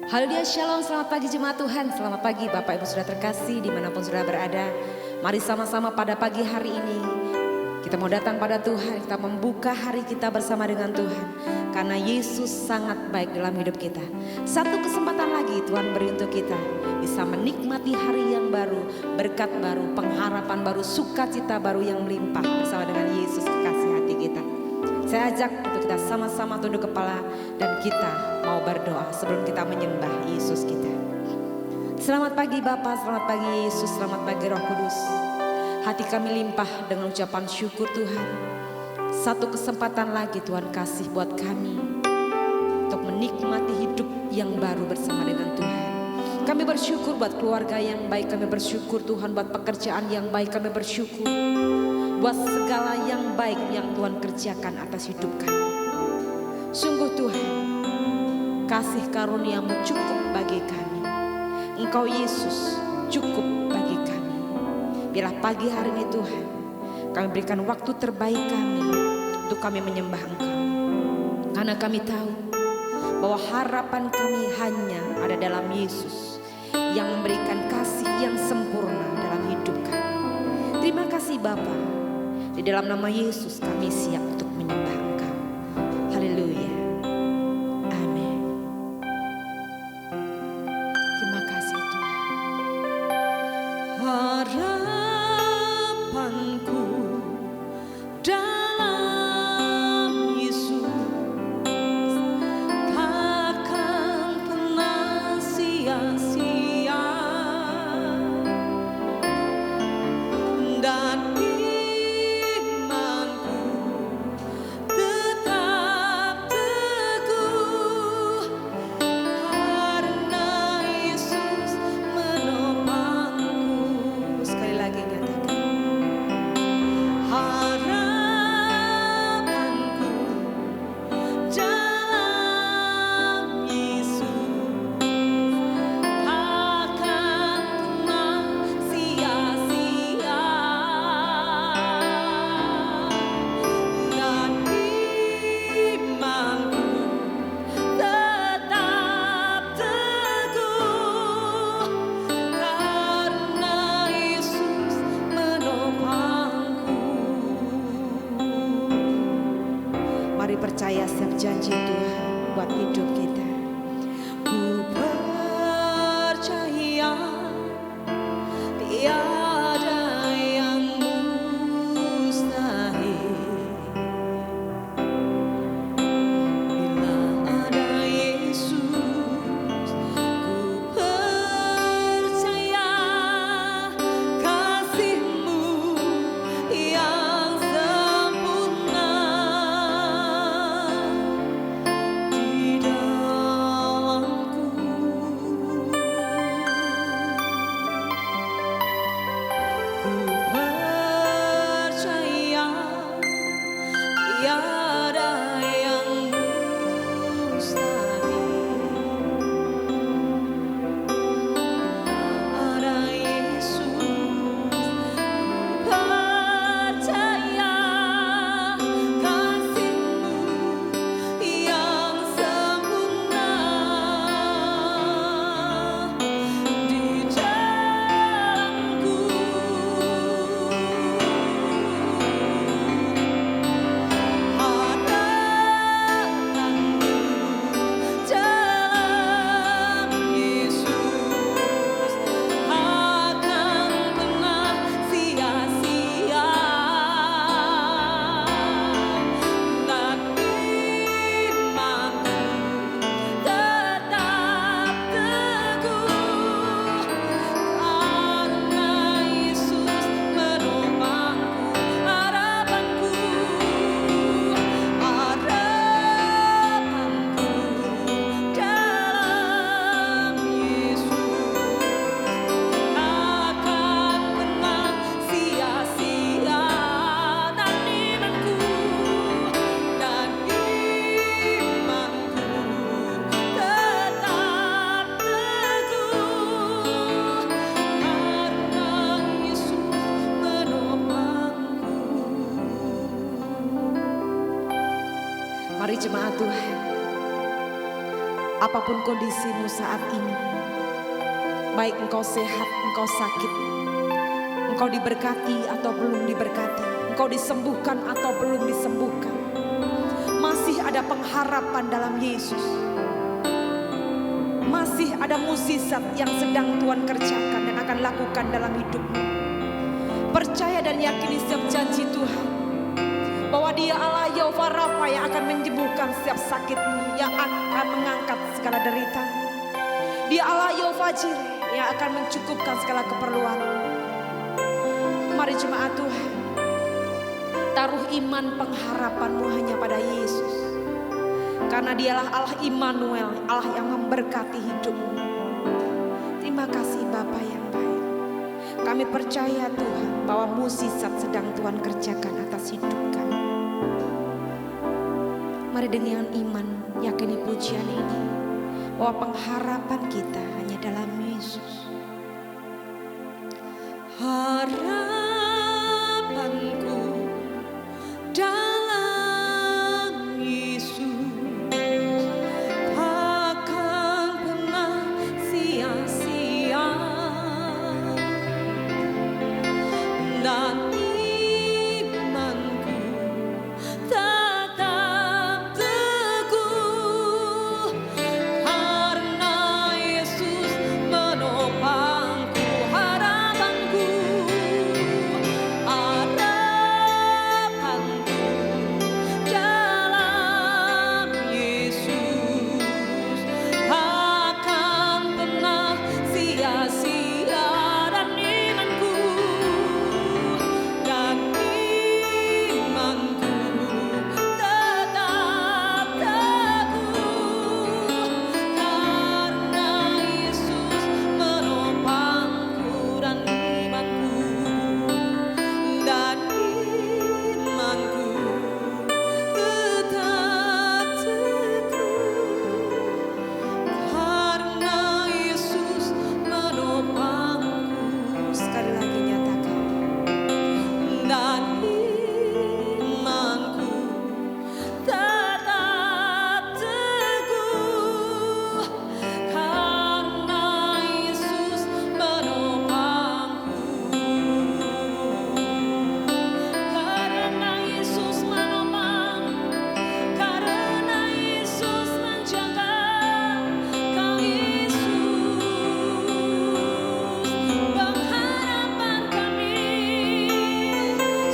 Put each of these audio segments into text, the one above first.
Haleluya, shalom, selamat pagi jemaat Tuhan. Selamat pagi Bapak Ibu Saudara terkasih dimanapun Saudara berada. Mari sama-sama pada pagi hari ini kita mau datang pada Tuhan. Kita membuka hari kita bersama dengan Tuhan, karena Yesus sangat baik dalam hidup kita. Satu kesempatan lagi Tuhan beri untuk kita bisa menikmati hari yang baru, berkat baru, pengharapan baru, sukacita baru yang melimpah bersama dengan Yesus kekasih hati kita. Saya ajak untuk kita sama-sama tunduk kepala dan kita mau berdoa sebelum kita menyembah Yesus kita. Selamat pagi Bapa, selamat pagi Yesus, selamat pagi Roh Kudus. Hati kami limpah dengan ucapan syukur Tuhan. Satu kesempatan lagi Tuhan kasih buat kami untuk menikmati hidup yang baru bersama dengan Tuhan. Kami bersyukur buat keluarga yang baik, kami bersyukur Tuhan buat pekerjaan yang baik, kami bersyukur buat segala yang baik yang Tuhan kerjakan atas hidup kami. Sungguh Tuhan, kasih karunia-Mu cukup bagi kami. Engkau Yesus cukup bagi kami. Biarlah pagi hari ini Tuhan, kami berikan waktu terbaik kami untuk kami menyembah Engkau. Karena kami tahu bahwa harapan kami hanya ada dalam Yesus yang memberikan kasih yang sempurna dalam hidup kami. Terima kasih Bapa. Di dalam nama Yesus kami siap untuk menyembah Engkau. Haleluya. Amin. Terima kasih Tuhan. Harapanku dalam Yesus takkan pernah sia-sia. Dan percaya setiap janji Tuhan buat hidup kita. Ku percaya tiada yang mustahil. Bila ada Yesus, ku percaya kasih-Mu yang sempurna. Mari jemaat Tuhan, Apapun kondisimu saat ini, baik engkau sehat, engkau sakit, engkau diberkati atau belum diberkati, engkau disembuhkan atau belum disembuhkan, masih ada pengharapan dalam Yesus. Masih ada mukjizat yang sedang Tuhan kerjakan dan akan lakukan dalam hidupmu. Percaya dan yakini setiap janji Tuhan, bahwa Dia Allah Yehova Rafa yang akan menyembuhkan setiap sakitmu, yang akan mengangkat segala derita. Dia Allah Yehova Jireh yang akan mencukupkan segala keperluan. Mari jemaat Tuhan, taruh iman pengharapanmu hanya pada Yesus, karena Dialah Allah Immanuel, Allah yang memberkati hidupmu. Terima kasih Bapa yang baik. Kami percaya Tuhan bahwa mukjizat sedang Tuhan kerjakan atas hidup kami. Mari dengan iman yakini pujian ini, bahwa pengharapan kita hanya dalam Yesus. Harapanku dalam Yesus takkan pernah sia-sia, dan imanku tetap teguh, karena Yesus menopangku. Harapanku dalam Yesus takkan pernah sia-sia, dan imanku tetap teguh, karena Yesus menopangku, dan imanku tetap teguh, karena Yesus menopangku. Sekali lagi nyatakan, dan imanku tetap teguh, karena Yesus menopangku. Karena Yesus menopang, karena Yesus menjaga, Kau Yesus pengharapan kami,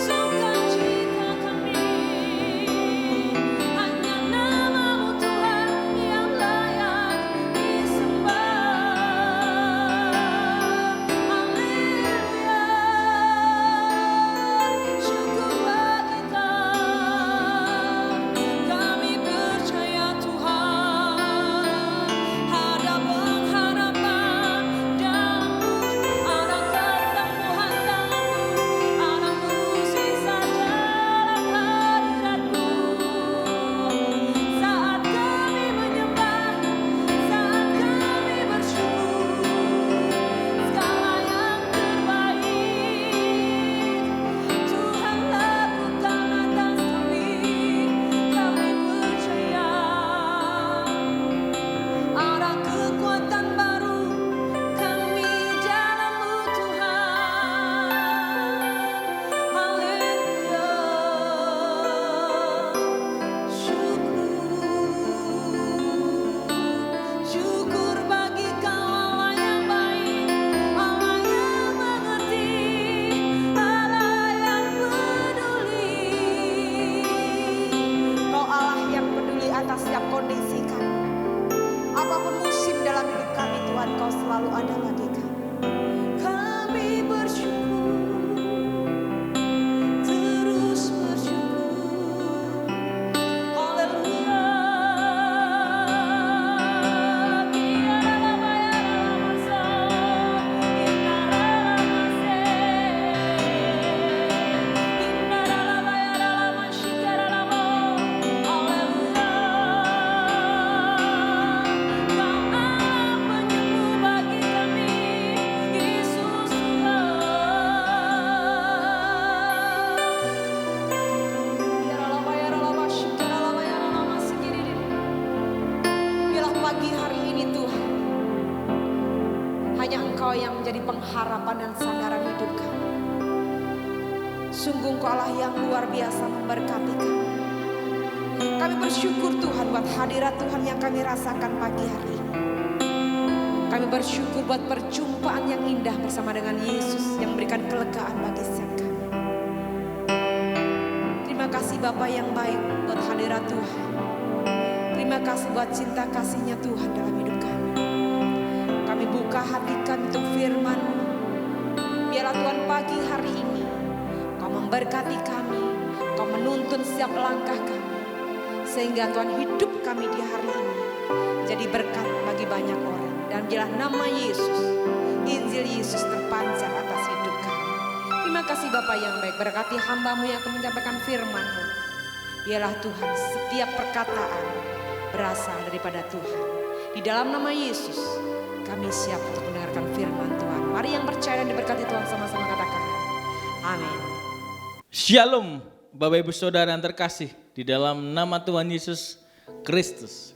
sukacita kami. Hanya nama-Mu Tuhan yang layak disembah. Haleluya, syukur bagi kami percaya Tuhan, ada pengharapan dalam-Mu, ada kesembuhan dalam-Mu, ada mukjizat dalam hadirat-Mu. Saat kami menyembah, saat kami bersyukur, segala yang terbaik Tuhan lakukan atas kami percaya. Ada kekuatan baru kami dalam-Mu Tuhan. Haleluya, syukur bagi Kau Allah yang baik, Allah yang mengerti, Allah yang peduli. Kau Allah yang peduli atas setiap kondisi kami. Apapun musim dalam hidup kami Tuhan, Kau selalu ada bagi kami. Kami bersyukur, terus bersyukur. Haleluya. Kau Allah penyembuh bagi kami, Engkau yang menjadi pengharapan dan sandaran hidup kami. Sungguh Engkau Allah yang luar biasa memberkati kami. Kami bersyukur Tuhan buat hadirat Tuhan yang kami rasakan pagi hari ini. Kami bersyukur buat perjumpaan yang indah bersama dengan Yesus yang memberikan kelegaan bagi setiap kami. Terima kasih Bapa yang baik buat hadirat Tuhan. Terima kasih buat cinta kasih-Nya Tuhan dalam hidup kami. Kami buka hati kami untuk firman-Mu. Biarlah Tuhan pagi hari ini Kau memberkati kami, Kau menuntun setiap langkah kami. Sehingga Tuhan hidup kami di hari ini jadi berkat bagi banyak orang. Dan biarlah nama Yesus, Injil Yesus terpancar atas hidup kami. Terima kasih Bapa yang baik, berkati hamba-Mu yang akan menyampaikan firman-Mu. Biarlah Tuhan setiap perkataan berasal daripada Tuhan. Di dalam nama Yesus kami siap untuk mendengarkan firman Tuhan. Mari yang percaya dan diberkati Tuhan sama-sama katakan amin. Shalom Bapak Ibu Saudara yang terkasih di dalam nama Tuhan Yesus Kristus.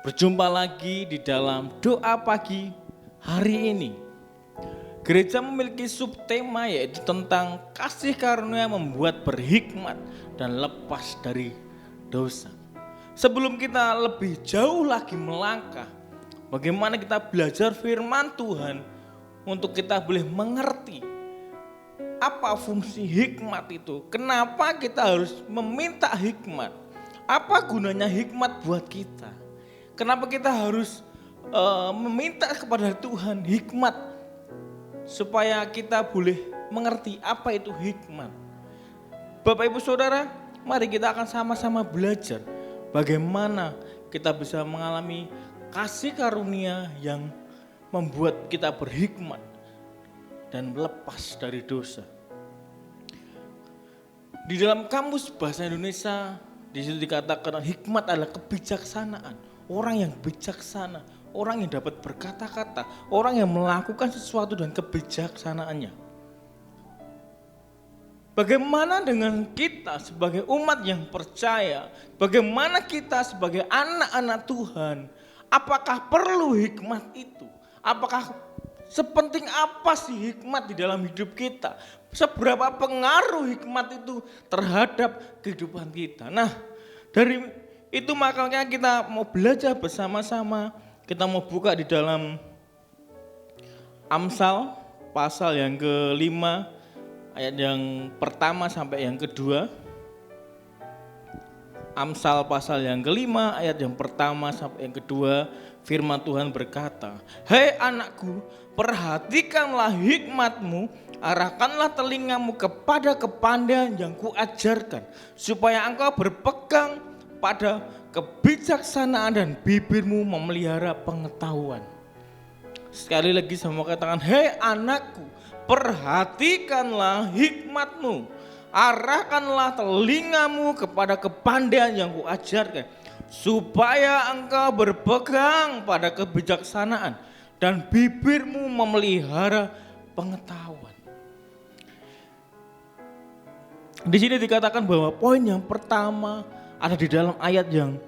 Berjumpa lagi di dalam doa pagi hari ini. Gereja memiliki subtema yaitu tentang kasih karunia membuat berhikmat dan lepas dari dosa. Sebelum kita lebih jauh lagi melangkah, bagaimana kita belajar firman Tuhan untuk kita boleh mengerti apa fungsi hikmat itu. Kenapa kita harus meminta hikmat? Apa gunanya hikmat buat kita? Kenapa kita harus meminta kepada Tuhan hikmat supaya kita boleh mengerti apa itu hikmat? Bapak Ibu Saudara, mari kita akan sama-sama belajar bagaimana kita bisa mengalami kasih karunia yang membuat kita berhikmat dan lepas dari dosa. Di dalam kamus bahasa Indonesia, di situ dikatakan hikmat adalah kebijaksanaan. Orang yang bijaksana, orang yang dapat berkata-kata, orang yang melakukan sesuatu dengan kebijaksanaannya. Bagaimana dengan kita sebagai umat yang percaya? Bagaimana kita sebagai anak-anak Tuhan? Apakah perlu hikmat itu? Apakah sepenting apa sih hikmat di dalam hidup kita? Seberapa pengaruh hikmat itu terhadap kehidupan kita? Nah, dari itu makanya kita mau belajar bersama-sama. Kita mau buka di dalam Amsal pasal yang ke-5 ayat yang pertama sampai yang kedua. Amsal pasal yang ke-5 ayat yang pertama sampai yang kedua, firman Tuhan berkata, "Hei anakku, perhatikanlah hikmatmu, arahkanlah telingamu kepada kepandaian yang kuajarkan, supaya engkau berpegang pada kebijaksanaan dan bibirmu memelihara pengetahuan." Sekali lagi saya mau katakan, hei anakku, perhatikanlah hikmatmu, arahkanlah telingamu kepada kepandaian yang kuajarkan, supaya engkau berpegang pada kebijaksanaan dan bibirmu memelihara pengetahuan. Di sini dikatakan bahwa poin yang pertama ada di dalam ayat yang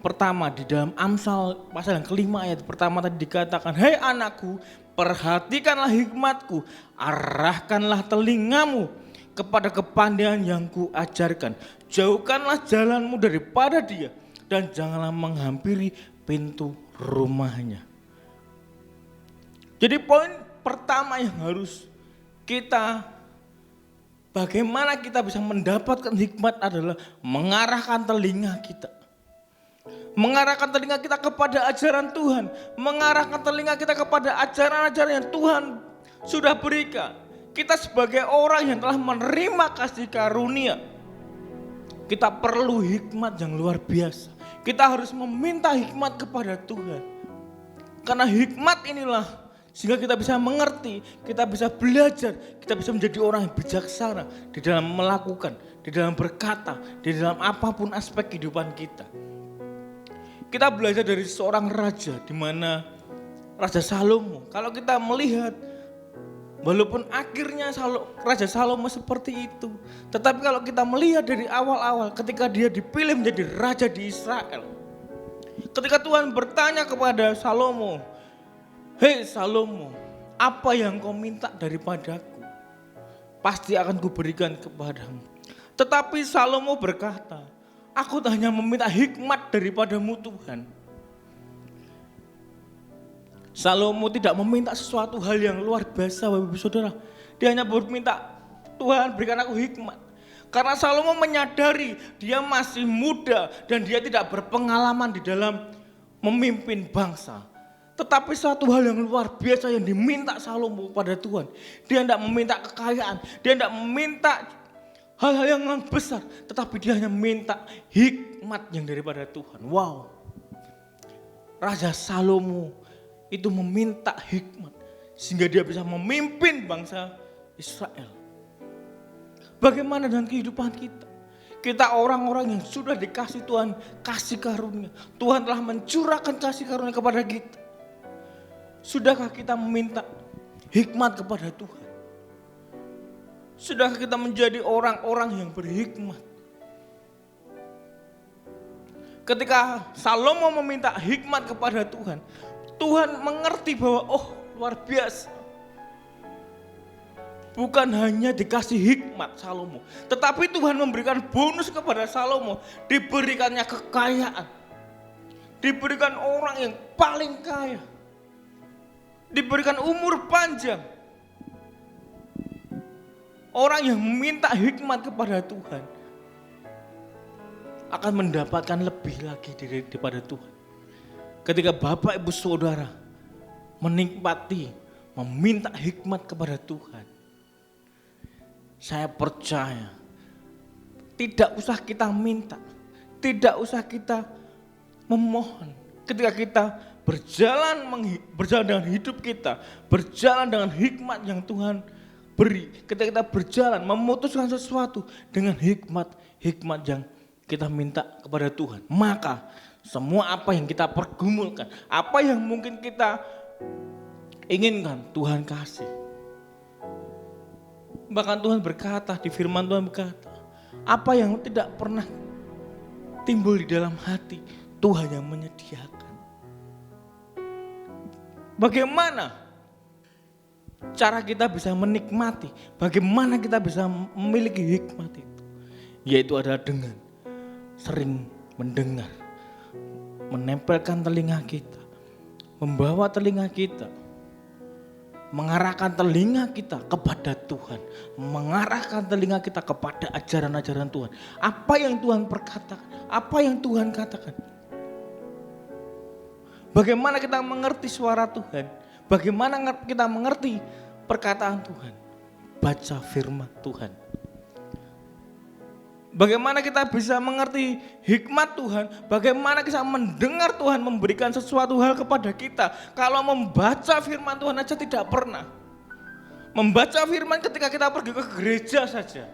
pertama, di dalam Amsal pasal yang ke-5 ayat pertama tadi dikatakan, hei anakku, perhatikanlah hikmatku, arahkanlah telingamu kepada kepandaian yang kuajarkan, jauhkanlah jalanmu daripada dia, dan janganlah menghampiri pintu rumahnya. Jadi poin pertama yang harus kita, bagaimana kita bisa mendapatkan hikmat adalah mengarahkan telinga kita. Mengarahkan telinga kita kepada ajaran Tuhan. Mengarahkan telinga kita kepada ajaran-ajaran yang Tuhan sudah berikan. Kita sebagai orang yang telah menerima kasih karunia, kita perlu hikmat yang luar biasa. Kita harus meminta hikmat kepada Tuhan. Karena hikmat inilah sehingga kita bisa mengerti, kita bisa belajar, kita bisa menjadi orang yang bijaksana di dalam melakukan, di dalam berkata, di dalam apapun aspek kehidupan kita. Kita belajar dari seorang raja, di mana Raja Salomo. Kalau kita melihat, walaupun akhirnya Raja Salomo seperti itu, tetapi kalau kita melihat dari awal-awal ketika dia dipilih menjadi raja di Israel, ketika Tuhan bertanya kepada Salomo, "Hei Salomo, apa yang kau minta daripadaku, pasti akan kuberikan kepadamu." Tetapi Salomo berkata, "Aku hanya meminta hikmat daripadamu Tuhan." Salomo tidak meminta sesuatu hal yang luar biasa, Bapak Ibu Saudara. Dia hanya berminta, "Tuhan, berikan aku hikmat." Karena Salomo menyadari dia masih muda dan dia tidak berpengalaman di dalam memimpin bangsa. Tetapi satu hal yang luar biasa yang diminta Salomo pada Tuhan. Dia tidak meminta kekayaan, dia tidak meminta hal-hal yang besar, tetapi dia hanya meminta hikmat yang daripada Tuhan. Wow. Raja Salomo itu meminta hikmat sehingga dia bisa memimpin bangsa Israel. Bagaimana dengan kehidupan kita? Kita orang-orang yang sudah dikasih Tuhan kasih karunia. Tuhan telah mencurahkan kasih karunia kepada kita. Sudahkah kita meminta hikmat kepada Tuhan? Sudahkah kita menjadi orang-orang yang berhikmat? Ketika Salomo meminta hikmat kepada Tuhan, Tuhan mengerti bahwa luar biasa. Bukan hanya dikasih hikmat Salomo, tetapi Tuhan memberikan bonus kepada Salomo. Diberikannya kekayaan, diberikan orang yang paling kaya, diberikan umur panjang. Orang yang meminta hikmat kepada Tuhan akan mendapatkan lebih lagi daripada Tuhan. Ketika Bapak Ibu Saudara menikmati, meminta hikmat kepada Tuhan, saya percaya tidak usah kita minta, tidak usah kita memohon. Ketika kita berjalan dengan hidup kita, berjalan dengan hikmat yang Tuhan beri, ketika kita berjalan memutuskan sesuatu dengan hikmat yang kita minta kepada Tuhan, maka semua apa yang kita pergumulkan, apa yang mungkin kita inginkan, Tuhan kasih. Bahkan Tuhan berkata, di firman Tuhan berkata, apa yang tidak pernah timbul di dalam hati, Tuhan yang menyediakan. Bagaimana cara kita bisa menikmati, bagaimana kita bisa memiliki hikmat itu? Yaitu adalah dengan sering mendengar, menempelkan telinga kita, membawa telinga kita, mengarahkan telinga kita kepada Tuhan, mengarahkan telinga kita kepada ajaran-ajaran Tuhan. Apa yang Tuhan perkatakan, apa yang Tuhan katakan. Bagaimana kita mengerti suara Tuhan, bagaimana kita mengerti perkataan Tuhan. Baca firman Tuhan. Bagaimana kita bisa mengerti hikmat Tuhan, bagaimana kita mendengar Tuhan memberikan sesuatu hal kepada kita. Kalau membaca firman Tuhan aja tidak pernah. Membaca firman ketika kita pergi ke gereja saja.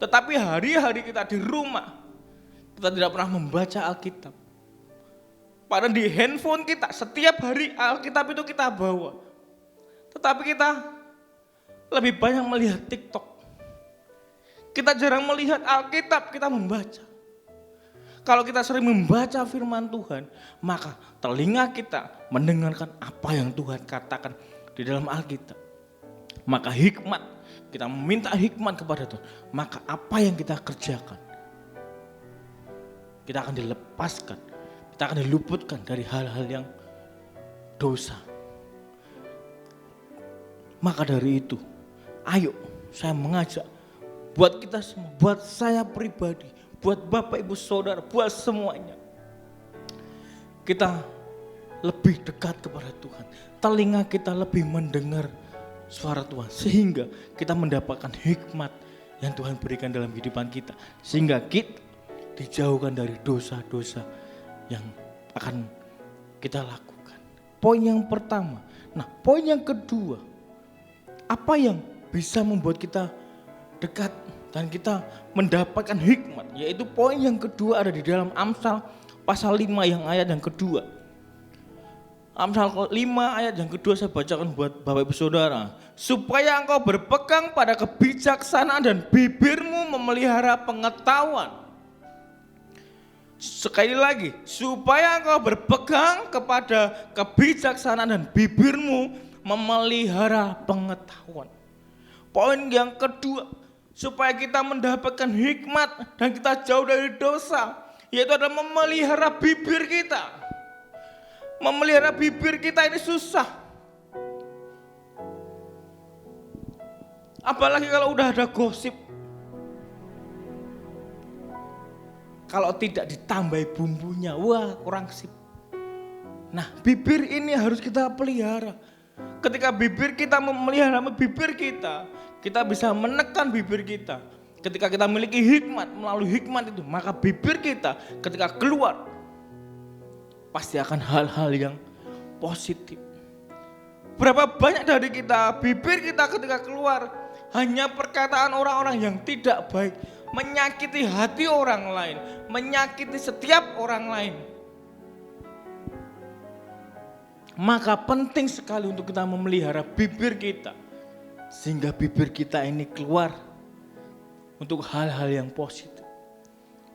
Tetapi hari-hari kita di rumah, kita tidak pernah membaca Alkitab. Padahal di handphone kita setiap hari Alkitab itu kita bawa. Tetapi kita lebih banyak melihat TikTok. Kita jarang melihat Alkitab, kita membaca. Kalau kita sering membaca firman Tuhan, maka telinga kita mendengarkan apa yang Tuhan katakan di dalam Alkitab. Maka hikmat, kita meminta hikmat kepada Tuhan. Maka apa yang kita kerjakan, kita akan dilepaskan, kita akan diluputkan dari hal-hal yang dosa. Maka dari itu, ayo saya mengajak buat kita semua, buat saya pribadi, buat Bapak Ibu Saudara, buat semuanya. Kita lebih dekat kepada Tuhan. Telinga kita lebih mendengar suara Tuhan. Sehingga kita mendapatkan hikmat yang Tuhan berikan dalam kehidupan kita. Sehingga kita dijauhkan dari dosa-dosa yang akan kita lakukan. Poin yang pertama. Nah, poin yang kedua. Apa yang bisa membuat kita dekat dan kita mendapatkan hikmat, yaitu poin yang kedua ada di dalam Amsal pasal 5 yang ayat yang kedua. Amsal 5 ayat yang kedua saya bacakan buat Bapak Ibu Saudara. Supaya engkau berpegang pada kebijaksanaan dan bibirmu memelihara pengetahuan. Sekali lagi, supaya engkau berpegang kepada kebijaksanaan dan bibirmu memelihara pengetahuan. Poin yang kedua, supaya kita mendapatkan hikmat dan kita jauh dari dosa, yaitu adalah memelihara bibir kita. Memelihara bibir kita ini susah. Apalagi kalau udah ada gosip. Kalau tidak ditambahi bumbunya, wah kurang sip. Nah, bibir ini harus kita pelihara. Ketika bibir kita memelihara bibir kita bisa menekan bibir kita. Ketika kita memiliki hikmat, melalui hikmat itu, maka bibir kita ketika keluar pasti akan hal-hal yang positif. Berapa banyak dari kita, bibir kita ketika keluar hanya perkataan orang-orang yang tidak baik, menyakiti hati orang lain, menyakiti setiap orang lain. Maka penting sekali untuk kita memelihara bibir kita, sehingga bibir kita ini keluar untuk hal-hal yang positif,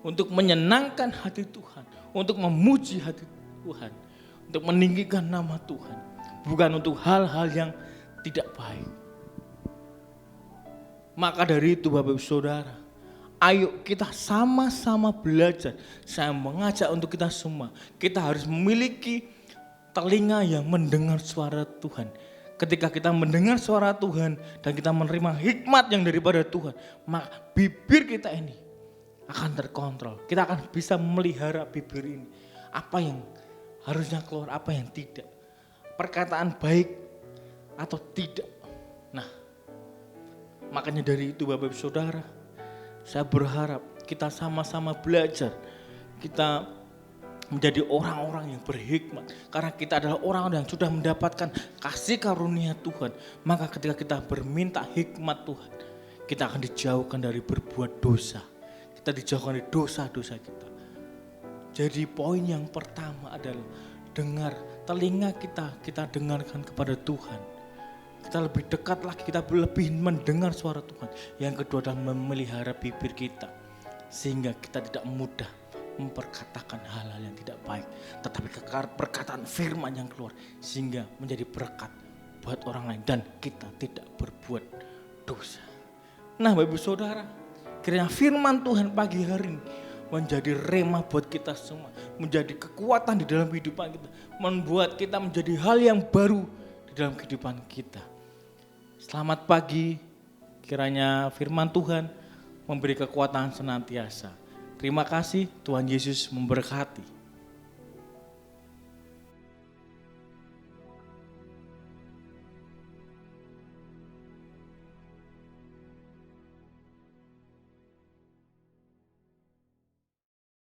untuk menyenangkan hati Tuhan, untuk memuji hati Tuhan, untuk meninggikan nama Tuhan, bukan untuk hal-hal yang tidak baik. Maka dari itu Bapak Ibu Saudara, ayo kita sama-sama belajar. Saya mengajak untuk kita semua, kita harus memiliki telinga yang mendengar suara Tuhan. Ketika kita mendengar suara Tuhan dan kita menerima hikmat yang daripada Tuhan, maka bibir kita ini akan terkontrol. Kita akan bisa memelihara bibir ini. Apa yang harusnya keluar, apa yang tidak. Perkataan baik atau tidak. Nah, makanya dari itu Bapak Ibu Saudara, saya berharap kita sama-sama belajar. Kita menjadi orang-orang yang berhikmat. Karena kita adalah orang-orang yang sudah mendapatkan kasih karunia Tuhan. Maka ketika kita berminta hikmat Tuhan, kita akan dijauhkan dari berbuat dosa. Kita dijauhkan dari dosa-dosa kita. Jadi poin yang pertama adalah dengar, telinga kita dengarkan kepada Tuhan. Kita lebih dekat lagi, kita lebih mendengar suara Tuhan. Yang kedua adalah memelihara bibir kita, sehingga kita tidak mudah memperkatakan hal-hal yang tidak baik, tetapi perkataan firman yang keluar sehingga menjadi berkat buat orang lain dan kita tidak berbuat dosa. Nah Bapak Ibu Saudara, kiranya firman Tuhan pagi hari ini menjadi rema buat kita semua, menjadi kekuatan di dalam kehidupan kita, membuat kita menjadi hal yang baru di dalam kehidupan kita. Selamat pagi, kiranya firman Tuhan memberi kekuatan senantiasa. Terima kasih, Tuhan Yesus memberkati.